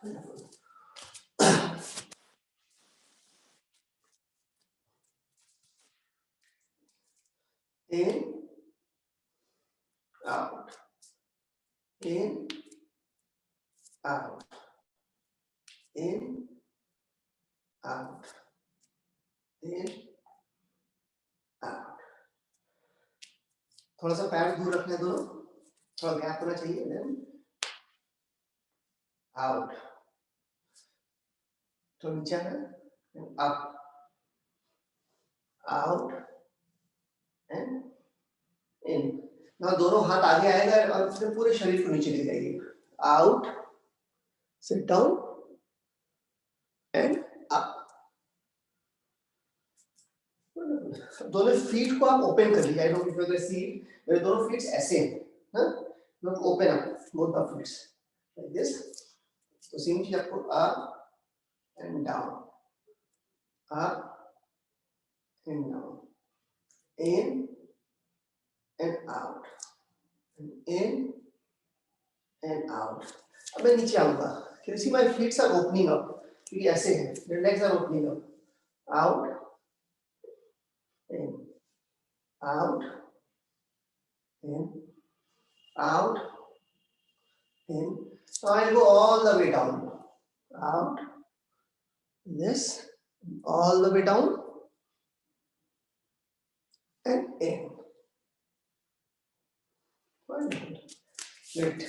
In, out, in, out, in, out, in, out. थोड़ा सा पैर दूर रखना है दोनों, थोड़ा गैप होना चाहिए. Then out, तो नीचे आना, up, out and in. now दोनों हाथ आगे आएगा और फिर पूरे शरीर को नीचे ले जाइए. out, sit down and up. दोनों फीट को आप ओपन कर लीजिए. I don't know if you see मेरे दोनों फीट्स ऐसे हैं, हाँ, not open up both the feets like this. तो सेम चीज आपको up and down, up and down, in and out, in and out. अब मैं नीचे आऊंगा. Can see my feets are opening up, क्योंकि ऐसे हैं, मेरे legs are opening up. Out, in, out, in, out, in. Now I'll go all the way down. Out, this, all the way down, and in. Wait.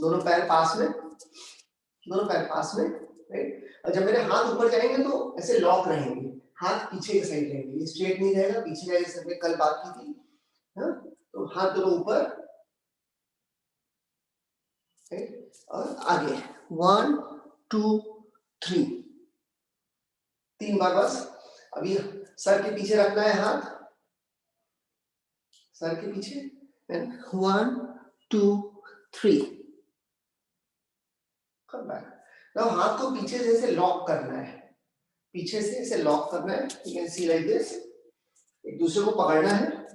दोनों पैर पास में, दोनों पैर पास में. राइट. और जब मेरे हाथ ऊपर जाएंगे तो ऐसे लॉक रहेंगे, हाथ पीछे की साइड रहेंगे, ये स्ट्रेट नहीं रहेगा, पीछे जाएगा. जैसे हमने कल बात की थी, हाँ. तो हाथ दोनों ऊपर, और आगे. 1 2 3, 3 बार बस. अभी सर के पीछे रखना है हाथ, सर के पीछे. 1 2 3. Come back. नाउ हाथ को पीछे से ऐसे लॉक करना है, पीछे से ऐसे लॉक करना है. You can see like this. एक दूसरे को पकड़ना है,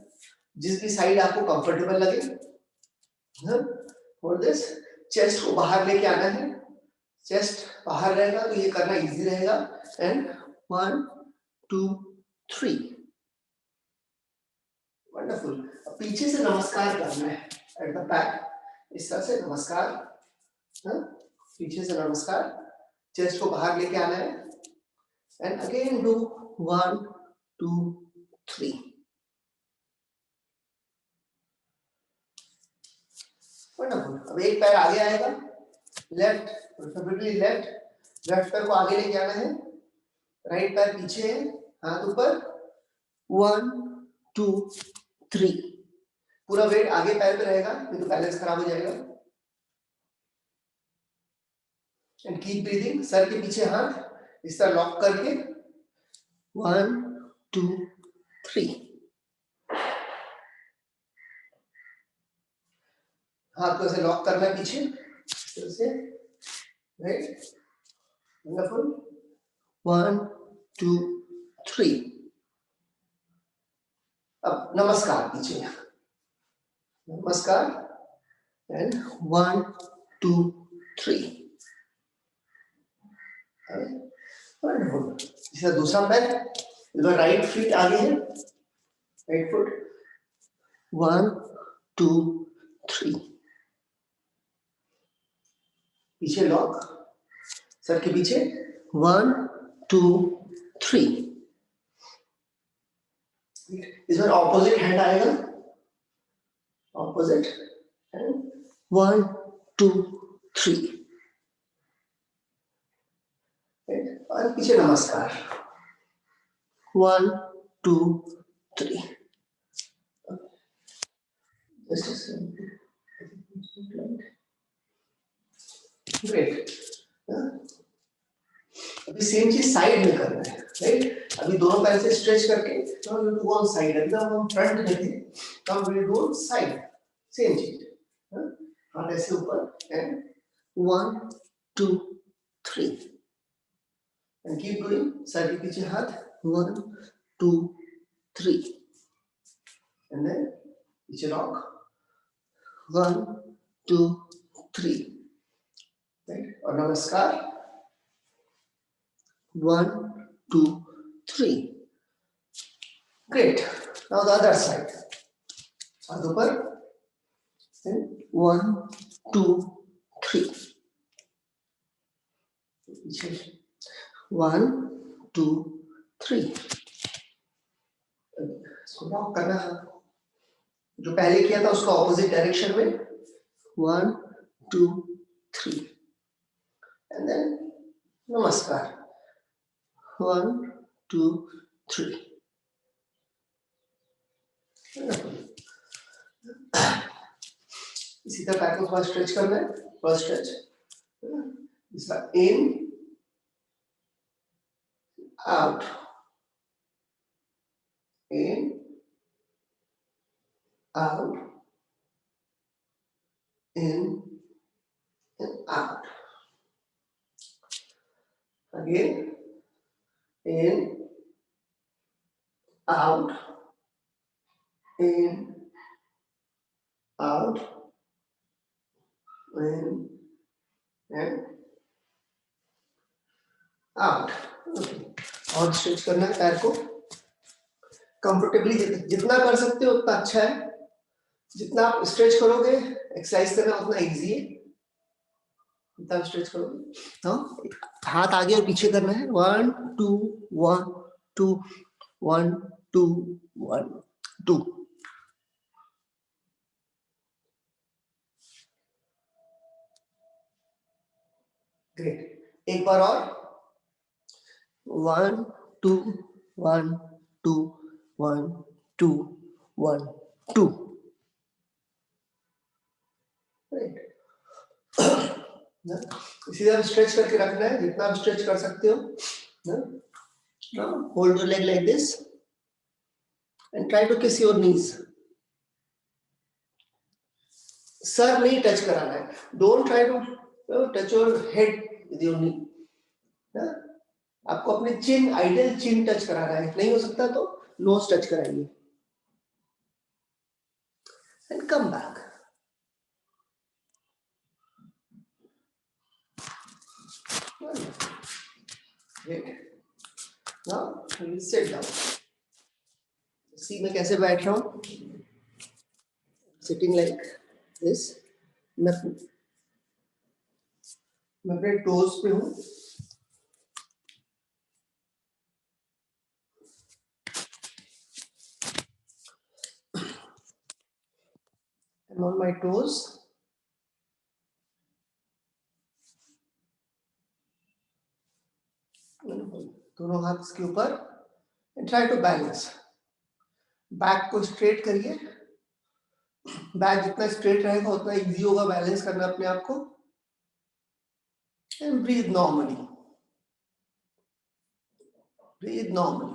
जिस भी साइड आपको कंफर्टेबल लगे. और दिस चेस्ट को बाहर लेके आना है. चेस्ट बाहर रहेगा तो ये करना इजी रहेगा. एंड 1 2 3. वंडरफुल. अब पीछे से नमस्कार करना है एट द बैक, इस तरह से नमस्कार. पीछे से नमस्कार, चेस्ट को बाहर लेके आना है. And again do 1 2 3. वंडरफुल. अब एक पैर आगे आएगा, लेफ्ट, प्रेफरेबली लेफ्ट. लेफ्ट पैर को आगे लेके आना है, राइट पैर पीछे है, हाथ ऊपर. 1 2 3. पूरा वेट आगे पैर पे रहेगा, नहीं तो बैलेंस खराब हो जाएगा. And keep breathing. सर के पीछे हाथ इस तरह लॉक करके. 1 2 3. हाथ को ऐसे लॉक करना है पीछे, ऐसे. राइट. वंडरफुल. 1 2 3. अब नमस्कार पीछे, नमस्कार. एंड 1 2 3. वंडरफुल. इसका दूसरा पैर, राइट फीट आगे है, राइट फुट. 1 2 3. पीछे लॉक, सर के पीछे. 1 2 3. इसमें ऑपोजिट हैंड आएगा, ऑपोजिट. एंड 1 2 3. और पीछे नमस्कार. 1 2 3. ग्रेट. अभी सेम चीज साइड में करना है. राइट. अभी दोनों पैर से स्ट्रेच करके now you do on side. अभी हम फ्रंट में थे, now we do on side. Same चीज. हाथ ऐसे ऊपर. एंड 1 2 3. And keep doing. सर के पीछे हाथ. 1 2 3. एंड देन पीछे लॉक. 1 2 3. राइट, और नमस्कार 1 2 3 great. Now the other side, हाथ ऊपर 1 2 3 1 2 3 लॉक करना है, जो पहले किया था उसका ऑपोजिट डायरेक्शन में 1 2 3 एंड देन नमस्कार 1 2 3. इसी तरह पैर को थोड़ा स्ट्रेच करना है, फर्स्ट स्ट्रेच, दूसरा in out, in, out, in, and out. Again, in, out, in, out, in, and out. और स्ट्रेच करना है पैर को कंफर्टेबली, जितना कर सकते हो उतना अच्छा है. जितना आप स्ट्रेच करोगे एक्सरसाइज करना उतना इजी है. जितना स्ट्रेच करोगे, हाँ, हाथ आगे और पीछे करना है. 1 2 1 2 1 2 1 2. ग्रेट. एक बार और 1 2 1 2 1 2 1 2. इसी तरह स्ट्रेच करके रखना है जितना आप स्ट्रेच कर सकते हो. Hold your leg like this and try to kiss your knees. सर नहीं टच कराना है. Don't try to touch your head with your knee. आपको अपने चिन, आइडियल चिन टच कराना है. नहीं हो सकता तो नोज टच कराइए and come back. Great. Now we will sit down. See मैं कैसे बैठ रहा हूँ. Sitting like this. मैं अपने टोज पे हूँ. I'm on my toes. दोनों हाथ इसके ऊपर and try to balance. Back को स्ट्रेट करिए. बैक जितना स्ट्रेट रहेगा उतना इजी होगा बैलेंस करना अपने आप को. And breathe normally. Breathe normally.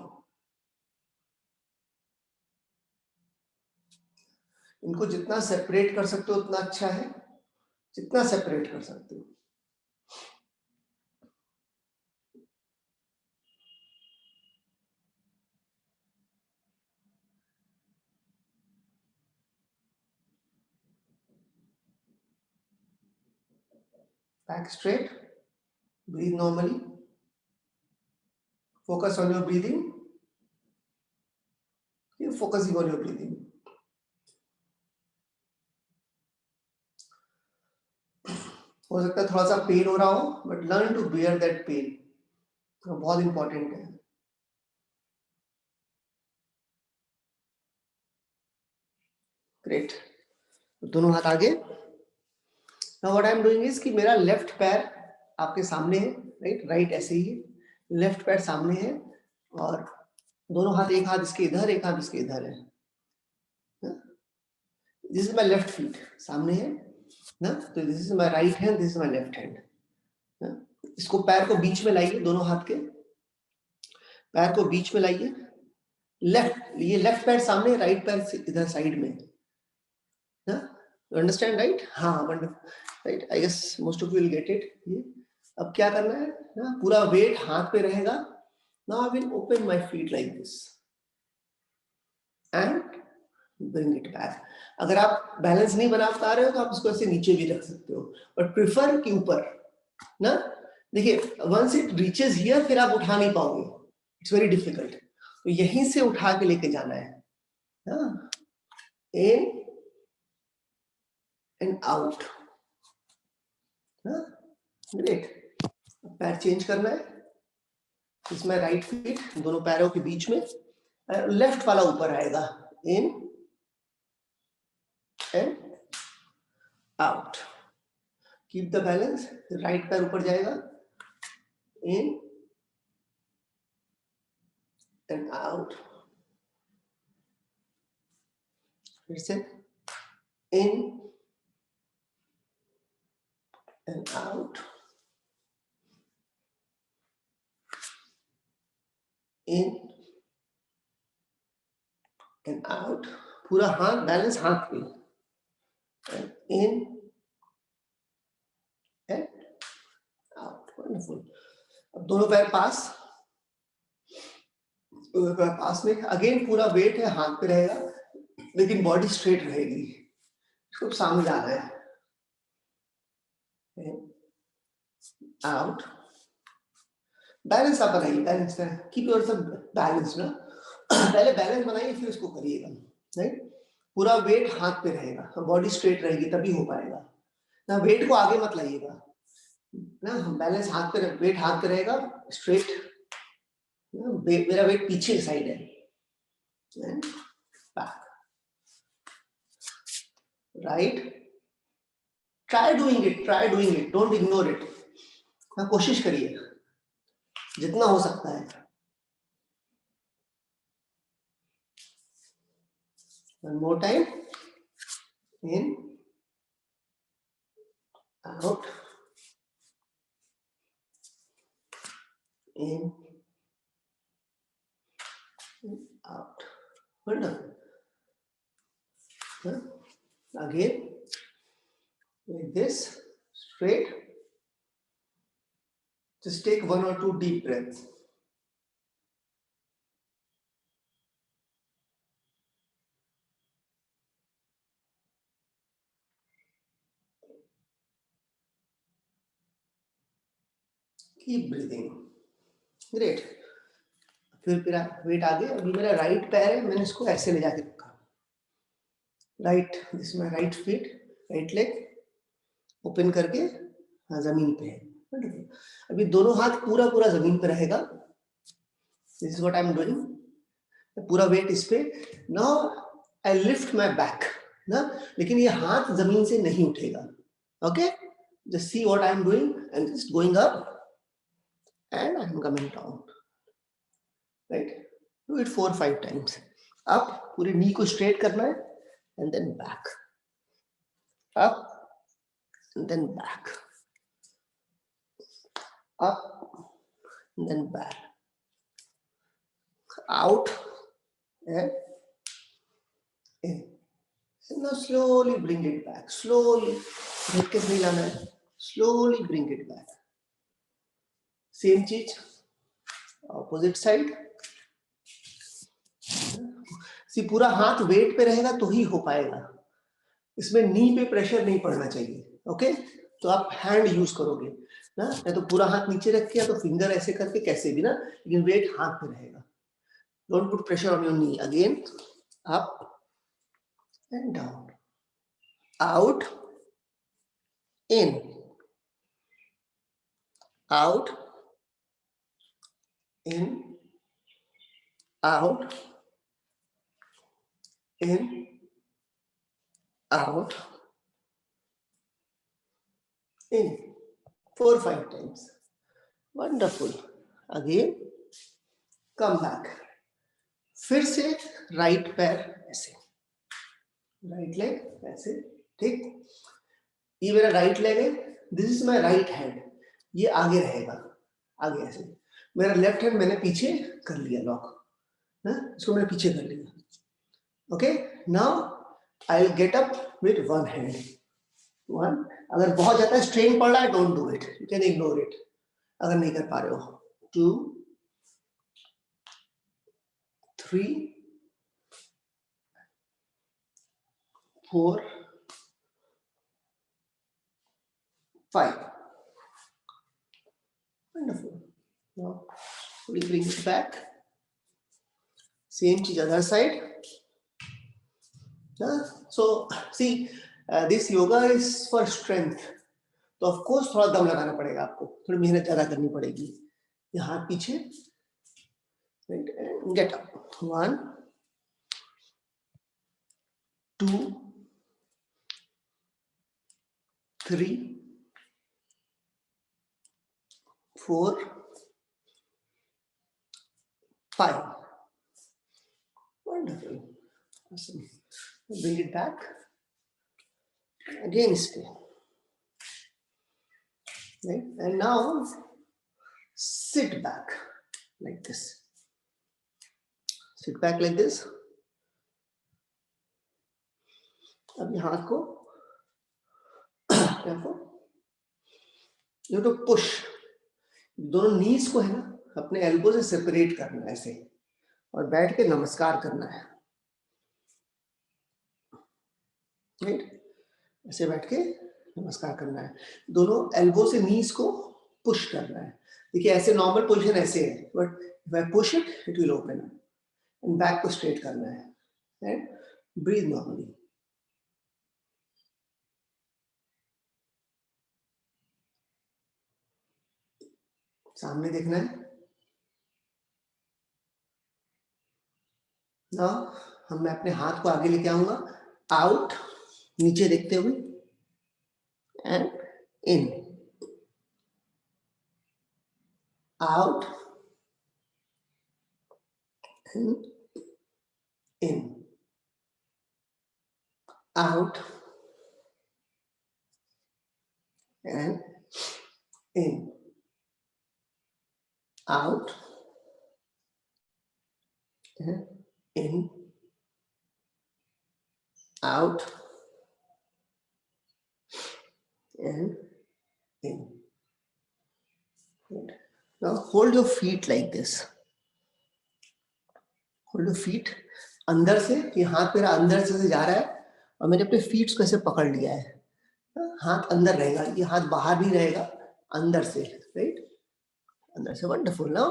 इनको जितना सेपरेट कर सकते हो उतना अच्छा है. जितना सेपरेट कर सकते हो. Back straight. Breathe normally. Focus on your breathing. Keep focusing on your breathing. हो सकता है थोड़ा सा पेन हो रहा हो, but learn to bear that pain. बहुत इंपॉर्टेंट है. ग्रेट. दोनों हाथ आगे. Now what I am doing is कि मेरा लेफ्ट पैर आपके सामने है. राइट ऐसे ही. लेफ्ट पैर सामने है और दोनों हाथ, एक हाथ इसके इधर, एक हाथ इसके इधर है. This is my left feet. सामने है ना, तो this is my right hand, this is my left hand. इसको पैर को बीच में लाइए. दोनों हाथ के पैर को बीच में लाइए. लेफ्ट, ये लेफ्ट पैर सामने, राइट पैर इधर साइड में. You understand, right? हाँ, right. I guess most of you will get it. अब क्या करना है ना, पूरा वेट हाथ पे रहेगा. Now I will open my feet like this and bring it back. अगर आप बैलेंस नहीं बना पा रहे हो तो आप इसको ऐसे नीचे भी रख सकते हो, बट प्रिफर कि ऊपर. ना। देखिए वंस इट रीचेस हियर फिर आप उठा नहीं पाओगे, इट्स वेरी डिफिकल्ट। तो यहीं से उठा के लेके जाना है ना, इन एंड आउट ना। ग्रेट। पैर चेंज करना है, इसमें राइट फीट दोनों पैरों के बीच में, लेफ्ट वाला ऊपर आएगा, इन and out, keep the balance. Right पैर ऊपर जाएगा, इन एंड आउट, फिर से इन and out, in and out. पूरा हाथ बैलेंस हाथ पे, इन एंड आउट। वंडरफुल। अब दोनों पैर पास, दोनों पैर पास में, अगेन पूरा वेट है हाथ पे रहेगा, लेकिन बॉडी स्ट्रेट रहेगी, इसको सामने जाना है, आउट। बैलेंस आप बनाइए, बैलेंस करें, कीप योरसेल्फ बैलेंस ना। पहले बैलेंस बनाइए फिर इसको करिएगा, राइट। पूरा वेट हाथ पे रहेगा, बॉडी स्ट्रेट रहेगी तभी हो पाएगा ना। वेट को आगे मत लाइएगा ना, बैलेंस हाथ पे, वेट हाथ पे रहेगा स्ट्रेट, मेरा वेट पीछे साइड है, back, right. Try doing it, try doing it, don't ignore it. कोशिश करिए जितना हो सकता है। One more time, in, out, in, out. Wonderful. Again, like this, straight. Just take 1 or 2 deep breaths. Keep breathing. Great. फिर wait आगे, अभी मेरा राइट पैर है, मैंने इसको ऐसे ले जाके रखा, right, this my right feet, right leg open करके जमीन पे है। अभी दोनों हाथ पूरा पूरा जमीन पे रहेगा, this is what I am doing, पूरा वेट इस पे। Now I lift my back ना, लेकिन ये हाथ जमीन से नहीं उठेगा, okay. Just see what I am doing, and just going up and I am coming down, right? Do it 4 or 5 times. Up, पूरे नी को स्ट्रेट करना है, and then back, up and then back, up and then back, out and in. And now slowly bring it back, slowly, झटके से नहीं लाना है, slowly bring it back. Same चीज ऑपोजिट साइड। पूरा हाथ वेट पे रहेगा तो ही हो पाएगा, इसमें नी पे प्रेशर नहीं पड़ना चाहिए, ओके। तो आप हैंड यूज करोगे ना, या तो पूरा हाथ नीचे रख के, या तो फिंगर ऐसे करके, कैसे भी ना, लेकिन वेट हाथ पे रहेगा। Don't put pressure on your knee. Again, up and down, out, in, out, in, out, in, out, in, 4 or 5 times. Wonderful. Again, come back. फिर से राइट पैर ऐसे, राइट लेग ऐसे, ठीक। ये मेरा राइट लेग है, this is my right hand, ये आगे रहेगा, आगे ऐसे। मेरा लेफ्ट हैंड मैंने पीछे कर लिया लॉक ना, इसको मैंने पीछे कर लिया, okay. Now I will get up with one hand, one. अगर बहुत ज्यादा स्ट्रेन पड़ रहा है, don't do it, you can ignore it अगर नहीं कर पा रहे हो। 2, 3, 4, 5, Now we bring it back. Same cheez other side. So see, this yoga is for strength. तो ऑफ कोर्स थोड़ा दम लगाना पड़ेगा आपको, थोड़ी मेहनत ज्यादा करनी पड़ेगी. ये हाथ पीछे, right, and get up. 1 2 3 4 5. Wonderful. Awesome. Bring it back. Again stay. Right? And now sit back like this. Sit back like this. अब हाथ को you have to push. दोनों नीज को है ना अपने एल्बो से सेपरेट करना है ऐसे, और बैठ के नमस्कार करना है. राइट, ऐसे बैठ के नमस्कार करना है. दोनों एल्बो से नीज को पुश करना है. देखिए ऐसे नॉर्मल पोजीशन ऐसे है, but if I push it will open up. And back को स्ट्रेट करना है. Right, breathe normally. सामने देखना है. ना मैं अपने हाथ को आगे लेके आऊंगा, आउट, नीचे देखते हुए, and in, out and in, out and in, out and in, out and in. Good. Now hold your feet like this. Hold your feet अंदर से. ये हाथ मेरा अंदर से जा रहा है और मैंने अपने फीट को ऐसे पकड़ लिया है. हाथ अंदर रहेगा, ये हाथ बाहर नहीं रहेगा, अंदर से. राइट, अंदर से. Wonderful. Now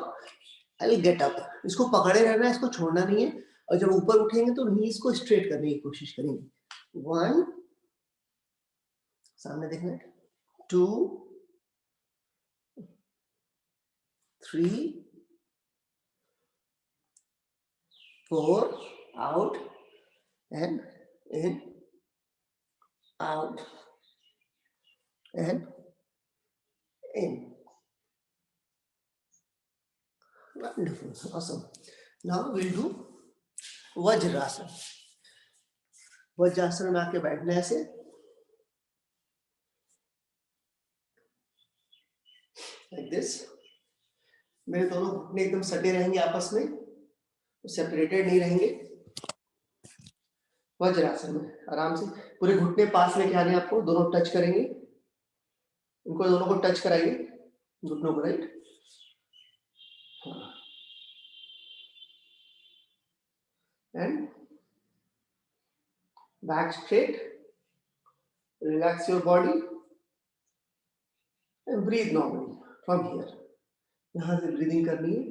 I will get up. इसको पकड़े रहना है, इसको छोड़ना नहीं है. और जब ऊपर उठेंगे तो नीज को स्ट्रेट करने की कोशिश करेंगे. 1, सामने देखना है. 2 3 4, out and in, out and in. Wonderful. Awesome. Now we'll do Vajrasana. Vajrasana में आके बैठना है ऐसे. Like this. मेरे दोनों घुटने एकदम सटे रहेंगे आपस में, सेपरेटेड नहीं रहेंगे. वज्रासन में आराम से पूरे घुटने पास लेके आने आपको, दोनों टच करेंगे. इनको दोनों को टच कराइए, घुटनों को. Right, and back straight. Relax your body and breathe normally from here. यहाँ से ब्रीदिंग करनी है.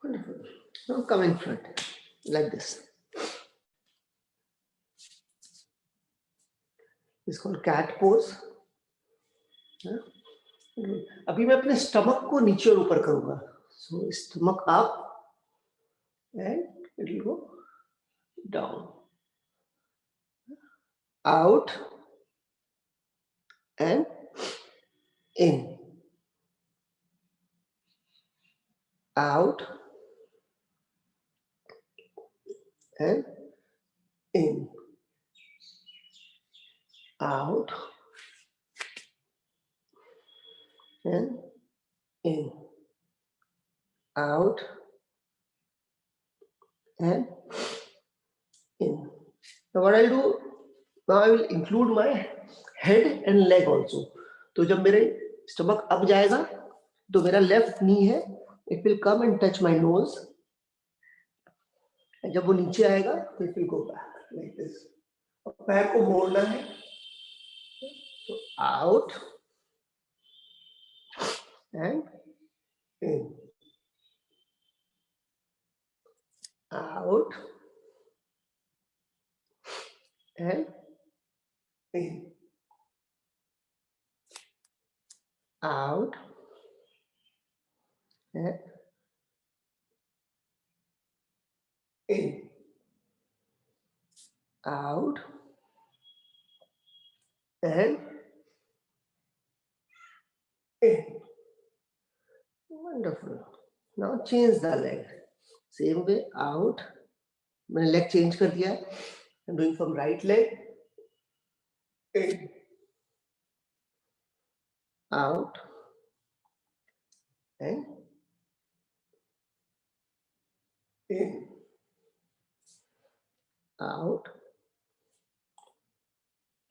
Wonderful. Now come in front like this. It's called cat pose. अभी मैं अपने स्टमक को नीचे और ऊपर करूंगा. So stomach up and it will go down, out and in, out and in, out and in, out and Now what I'll do, now I will include my head and leg also. तो जब मेरे stomach up जाएगा तो मेरा left नी है, it will come and touch my nose. जब वो नीचे आएगा तो it will go back like this. और पैर को मोड़ना है, तो out and in, out and in, out and in, out and in. Wonderful. Now change the leg. Same way, out. मैंने leg change कर दिया. I'm doing from right leg. In, out and in, out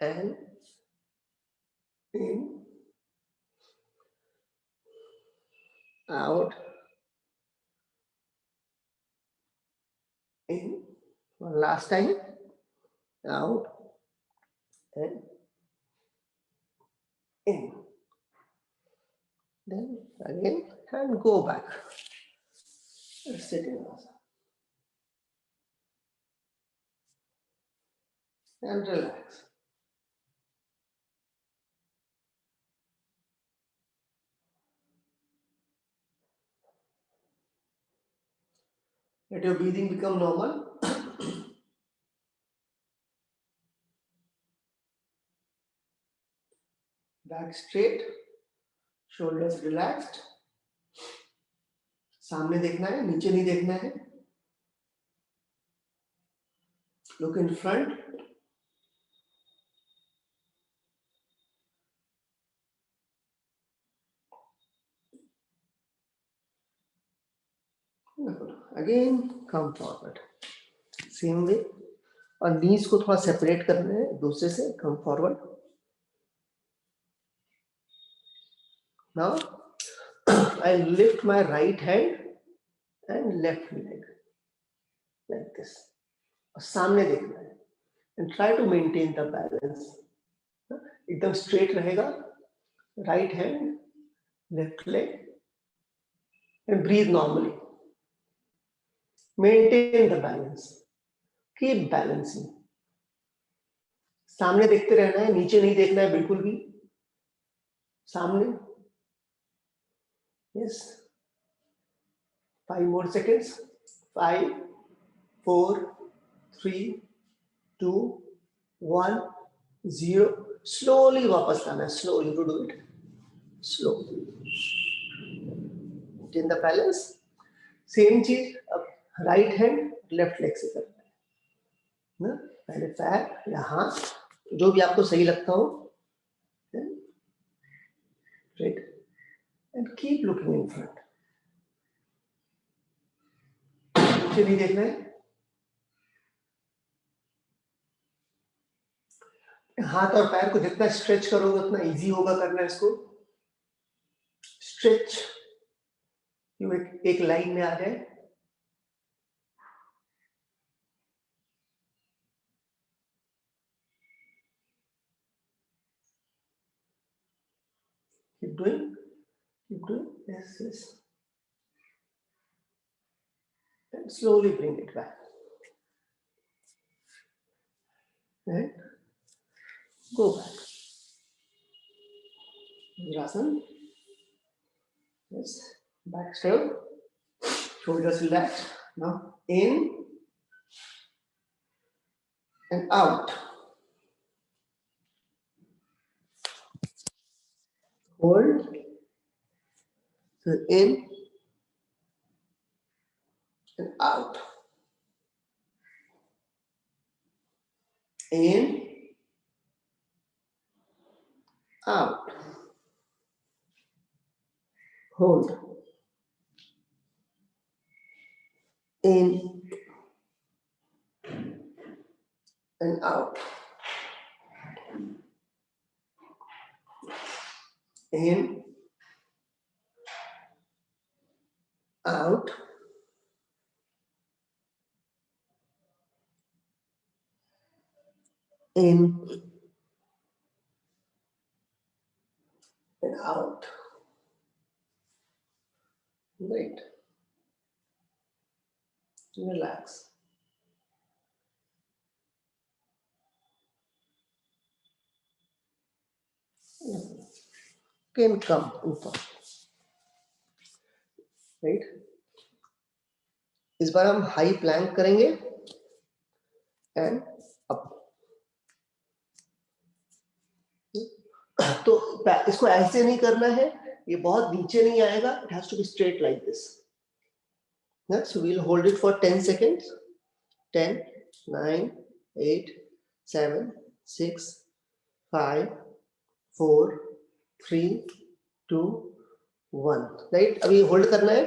and in, out, in. One last time, out and in. Then again and go back. Sit in and relax. Let your breathing become normal. Back straight, shoulders relaxed. सामने देखना है, नीचे नहीं देखना है. Look in front. Again, come forward. Same way. और knees को थोड़ा separate करना है दूसरे से. Come forward. Now, I lift my right hand and left leg like this. और सामने देखना है. And try to maintain the balance. एकदम straight रहेगा. Right hand, left leg, and breathe normally. Maintain the balance. Keep balancing. सामने देखते रहना है, नीचे नहीं देखना है बिल्कुल भी. सामने. Yes. 5 more seconds. 5, 4, 3, 2, 1, 0. Slowly वापस लाना है. Slowly to do it. Slowly. Maintain the balance. Same चीज अब right hand left leg से करना है ना. पहले पैर या हाथ जो भी आपको सही लगता हो. Right. And keep looking in front. नीचे नहीं देखना है. हाथ और पैर को जितना स्ट्रेच करोगे उतना इजी होगा करना इसको. स्ट्रेच एक लाइन में आ जाए. Keep doing. Yes, yes. And slowly bring it back. And go back. Vajrasan. Yes. Back still. Shoulders relaxed. Now in and out. Hold. So in and out. In, out. Hold. In, and out, in, out, in and out. Right. Relax. Can come ऊपर. Right. इस बार हम high Planck करेंगे and up. तो इसको ऐसे नहीं करना है, ये बहुत नीचे नहीं आएगा. It has to be straight like this. So we'll hold it for 10 seconds. 10, 9, 8, 7, 6, 5, 4, 3, 2, 1. Right. अभी होल्ड करना है.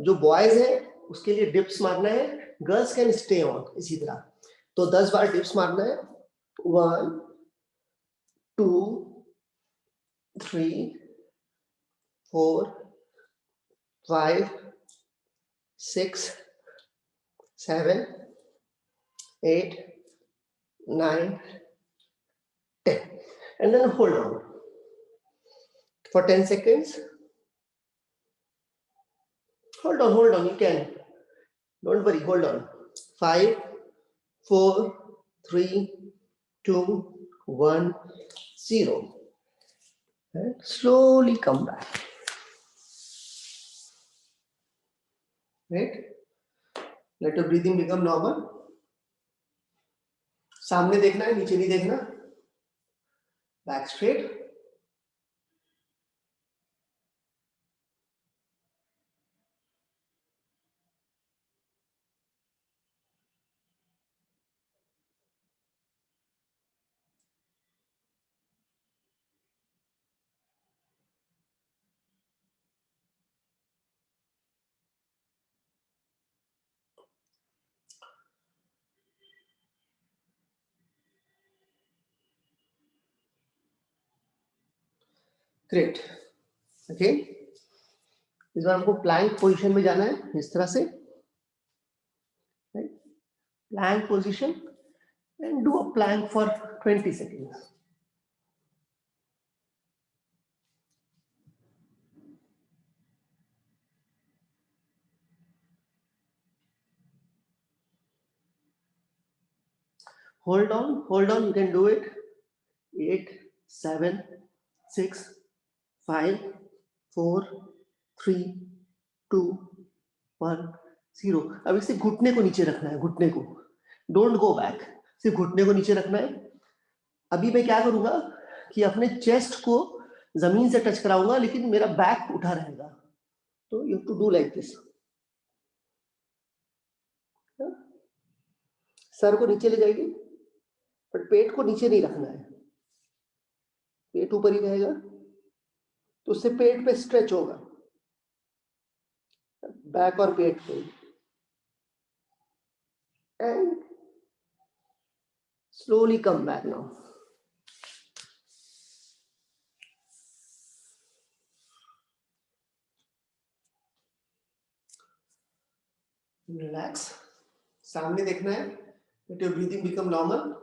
जो बॉयज है उसके लिए डिप्स मारना है. गर्ल्स कैन स्टे ऑन इसी तरह. तो 10 बार डिप्स मारना है. 1, 2, 3, 4, 5, 6, 7, 8, 9, 10. And then hold on for 10 seconds. Hold on, you can. Don't worry, hold on. 5, 4, 3, 2, 1, 0. And slowly come back. Right? Let your breathing become normal. सामने देखना है, नीचे नहीं देखना. Back straight. Great. Okay. इस बार हमको प्लैंक पोजीशन में जाना है इस तरह से. Right? Plank position and do a plank for 20 seconds. Hold on, you can do it. 8, 7, 6, 5, 4, 3, 2, 1, 0. अब इसे घुटने को नीचे रखना है, घुटने को. डोंट गो बैक, सिर्फ घुटने को नीचे रखना है. अभी मैं क्या करूंगा कि अपने चेस्ट को जमीन से टच कराऊंगा, लेकिन मेरा बैक उठा रहेगा. तो you have to do like this. सर को नीचे ले जाएगी, पर पेट को नीचे नहीं रखना है. पेट ऊपर ही रहेगा, तो उससे पेट पे स्ट्रेच होगा. बैक और पेट पे. And slowly come back now. Relax. सामने देखना है. Let your breathing become normal.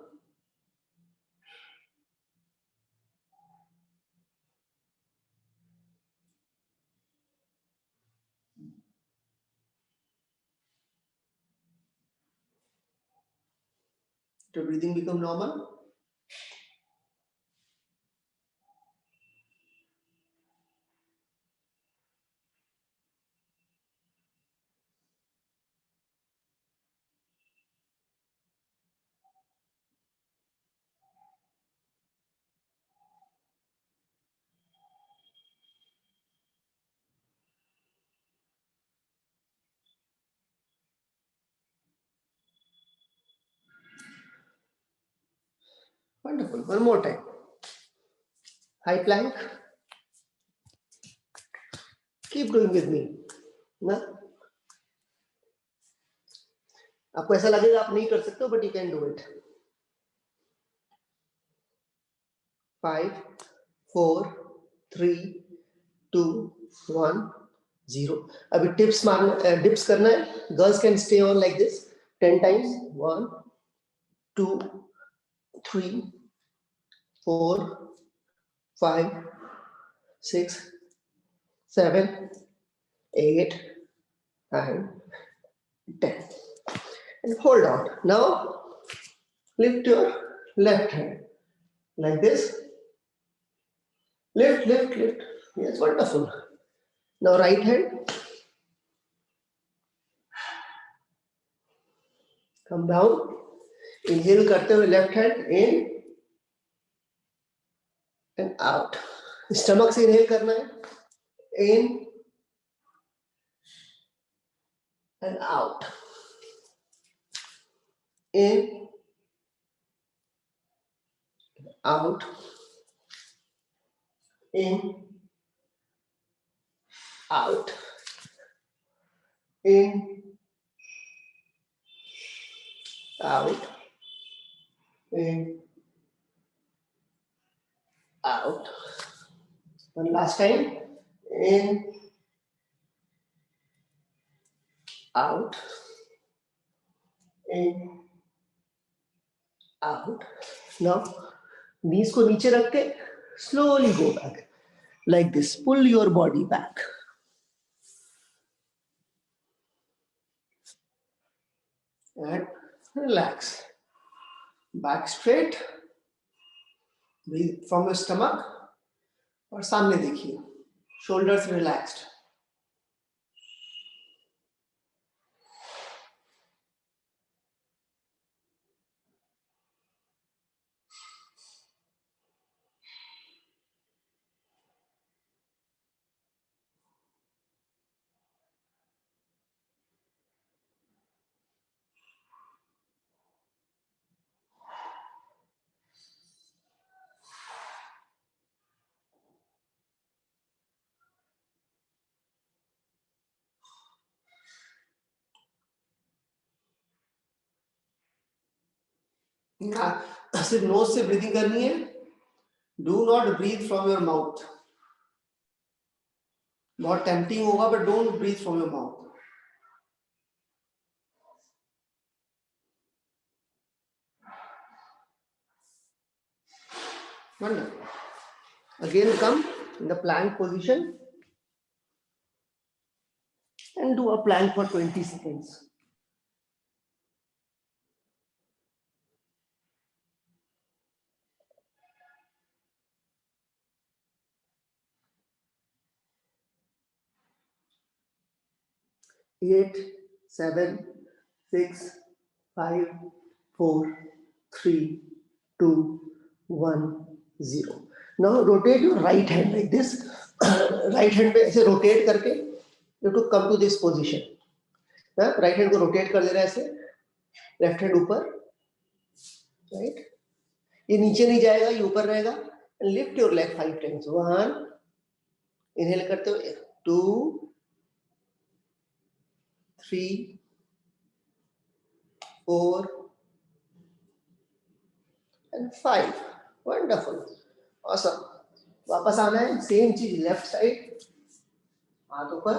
Let your breathing become normal. Wonderful. One more time. High plank. Keep doing with me. ना? आपको ऐसा लगेगा आप नहीं कर सकते हो, but you can do it. 5 4 3 2 1 0. अभी टिप्स मारना, डिप्स करना है. Girls can stay on like this 10 times. 1 2 3 4 5 6 7 8 9 10. And hold on. Now lift your left hand like this. Lift, lift, lift. Yes, wonderful. Now right hand. Come down. Inhale करते हुए left hand in and out. Stomach से inhale करना है. In and out. In, out. In, out. In, out. In, out. One last time. In, out. In, out. Now knees को नीचे रख के slowly go back like this. Pull your body back. And relax. Back straight. Breathe from your stomach. और सामने देखिए. Shoulders relaxed. सिर्फ nose से breathing करनी है. Do not breathe from your mouth. बहुत टेम्पटिंग होगा but don't breathe from your mouth. Wonderful. Again come in the plank position and do a plank for 20 seconds. Eight, 7, 6, 5, 4, 3, 2, 1, 0. Now rotate your right hand like this. Right hand पे ऐसे rotate करके you have to come to this position. Right hand को rotate कर देना ऐसे. Left hand ऊपर. Right. ये नीचे नहीं जाएगा, ये ऊपर रहेगा. And lift your leg 5 times. 1. Inhale करते हुए 2, 3, 4 and 5. Wonderful. Awesome. वापस आना है. सेम चीज लेफ्ट साइड. हाथ ऊपर.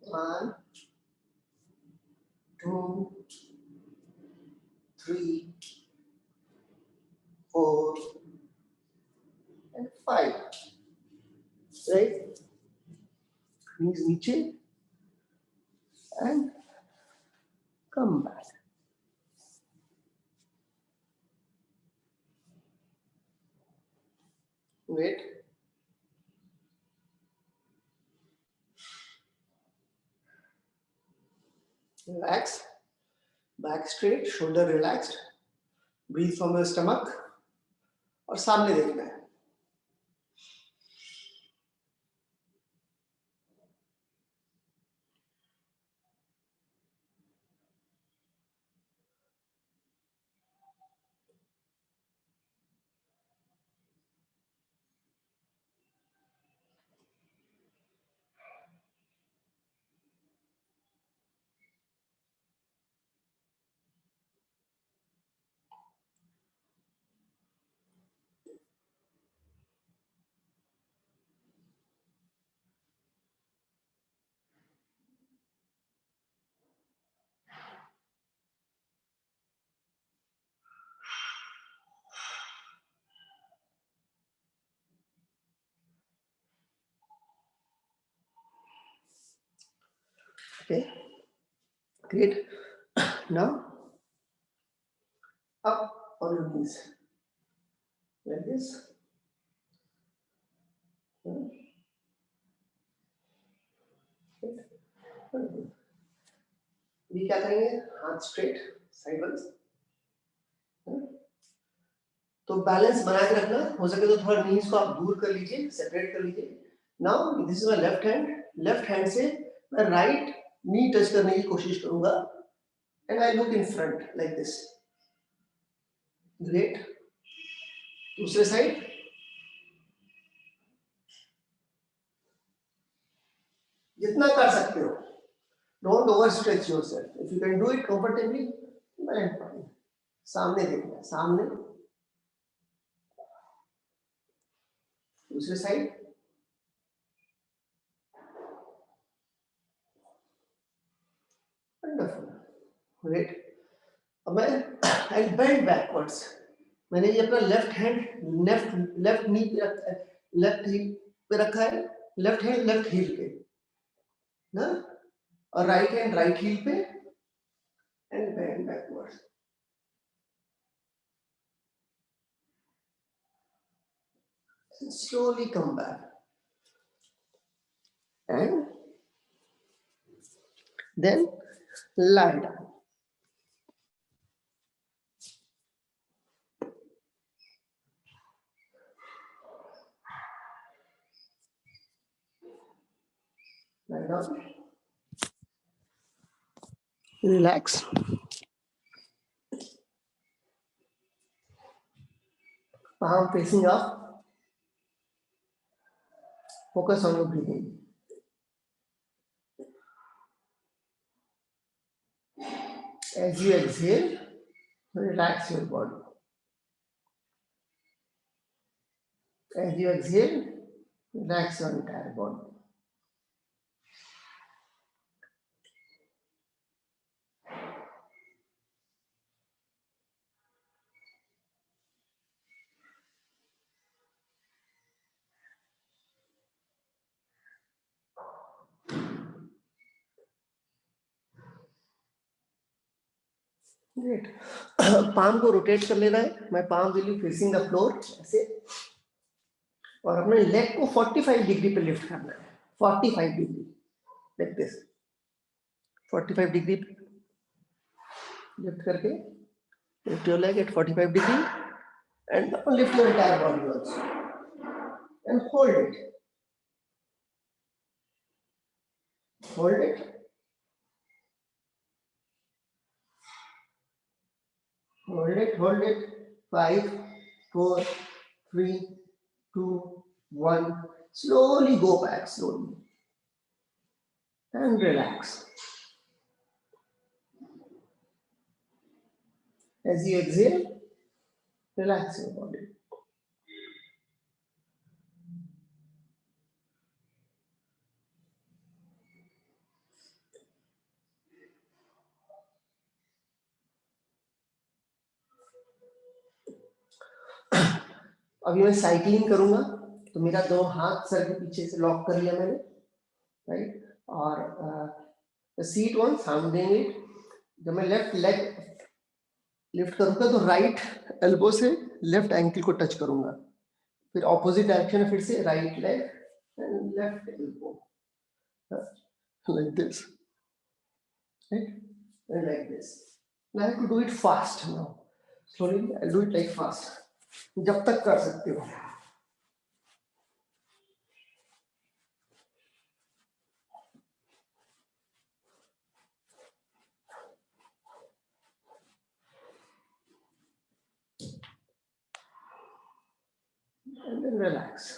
1, 2, 3, 4 and 5. Right? Knees नीचे and come back. Wait. Relax. Back straight, shoulder relaxed. Breathe from your stomach. और सामने देखना है. Okay, great. Now up on your knees like this. ये क्या करेंगे, हाथ स्ट्रेट साइडवाइज, तो बैलेंस बना के रखना, हो सके तो थोड़ा नीज को आप दूर कर लीजिए, सेपरेट कर लीजिए. Now this is my left hand से मैं राइट नी टच करने की कोशिश करूंगा and I look in front like this. Great. दूसरे साइड. जितना कर सकते हो, don't over stretch yourself. If you can do it comfortably, well and fine. सामने देखना, सामने. दूसरे साइड. वंडरफुल. ग्रेट. अब मैं आई बेंड बैकवर्ड्स. मैंने ये अपना लेफ्ट हैंड लेफ्ट नी पे रखा है, लेफ्ट हील पे रखा है, लेफ्ट हैंड लेफ्ट हील पे ना, और राइट हैंड राइट हील पे and bend backwards. Slowly come back and then lie down. Lie down. Relax. Palm facing up. Focus on your breathing. As you exhale, relax your body. As you exhale, relax your entire body. Great. Palm को rotate कर लेना है. My palm will be facing the floor ऐसे, और अपने leg को 45 degree पे lift करना है. 45 degree like this. 45 degree lift करके lift your leg at 45 degree and lift your entire body also and hold it. Hold it. Hold it, hold it. 5, 4, 3, 2, 1. Slowly go back, slowly. And relax. As you exhale, relax your body. अभी मैं cycling करूंगा, तो मेरा दो हाथ sir के पीछे से लॉक कर लिया मैंने, राइट. और सीट वन साउंड देंगे. जब मैं लेफ्ट लेग लिफ्ट करूंगा तो राइट एल्बो से लेफ्ट एंकल को टच करूंगा. फिर ऑपोजिट डायरेक्शन है, फिर से right leg and left elbow like this, right, and like this. Now I have to do it fast now. Slowly I'll do it like fast. जब तक कर सकते हो. And then relax.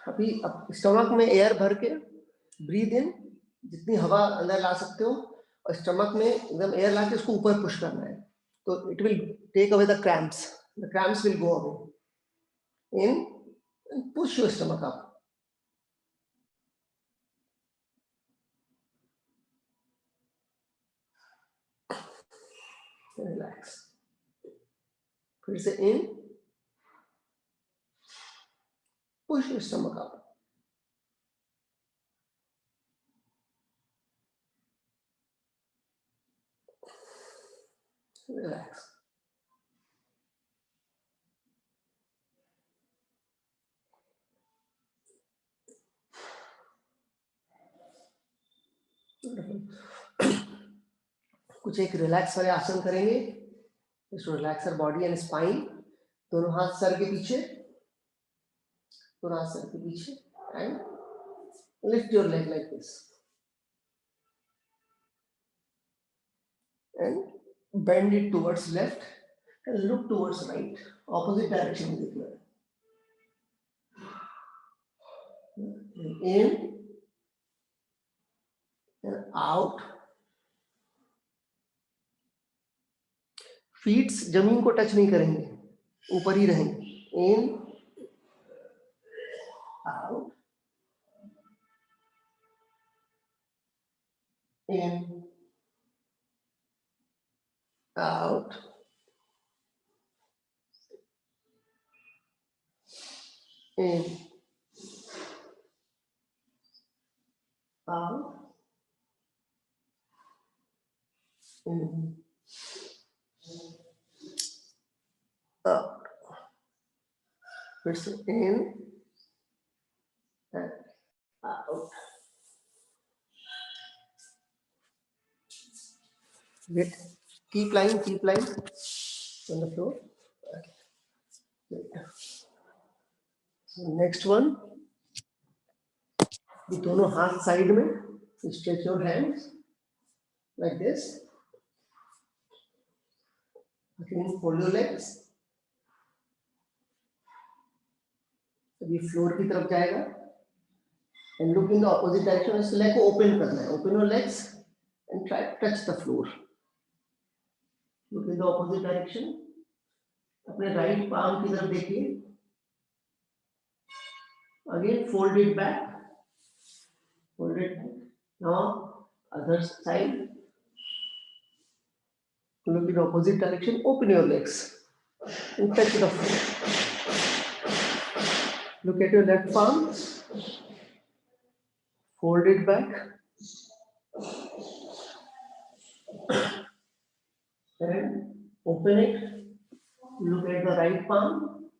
अभी अब स्टमक में एयर भर के ब्रीद इन, जितनी हवा अंदर ला सकते हो, और स्टमक में एकदम एयर ला के उसको ऊपर पुश करना है. तो it will take away the cramps will go away. In push your stomach up. Relax, फिर से in, push your stomach up, relax, कुछ एक रिलैक्स वाले आसन करेंगे, relax your body and spine, दोनों हाथ सर के पीछे, दोनों हाथ सर के पीछे, and lift your leg like this and bend it towards left and look towards right, opposite direction में देखना है, in and out, feet जमीन को टच नहीं करेंगे, ऊपर ही रहेंगे, in, out, in, out, in, out, in, out, फिर से in and out. Good. Keep lying on the floor. Okay. Good. So next one, ये दोनों हाथ साइड में, stretch your hands like this. Again, fold your legs. अभी floor की तरफ जाएगा, and look in the opposite direction. इस leg को ओपन करना है. Open your legs and try to touch the floor. Look in the opposite direction. अपने right palm की तरफ देखिए. Again, fold it back. Fold it back. Now, other side. Look in the opposite direction. Open your legs and touch the floor. Look at your left palm. Fold it back. And open it. Look at the right palm.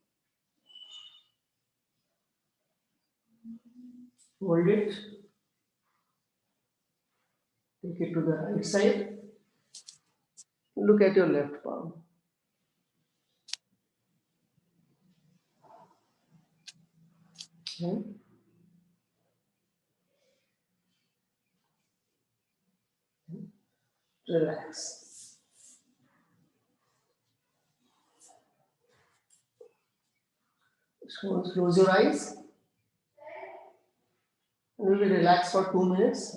Hold it. Take it to the right side. Look at your left palm. Okay. Relax. Close your eyes. And we will relax for 2 minutes.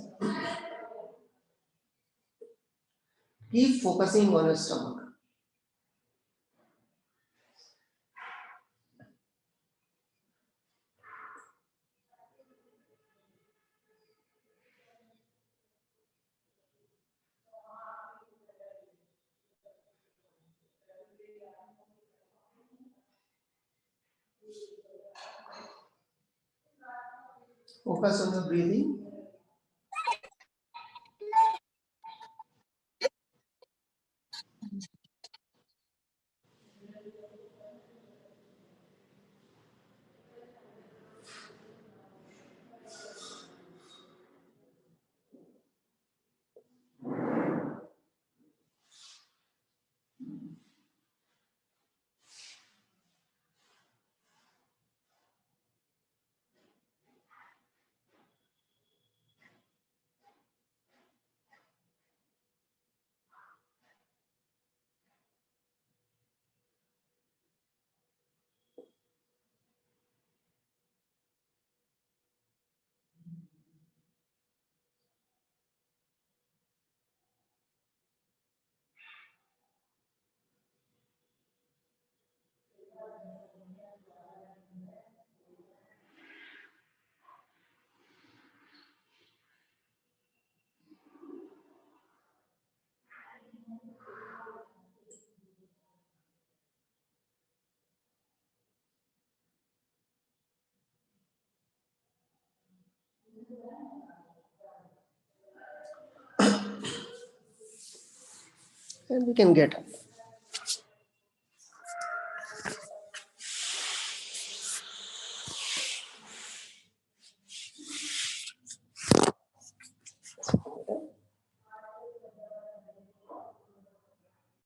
Keep focusing on your stomach. Focus on your breathing. and we can get up.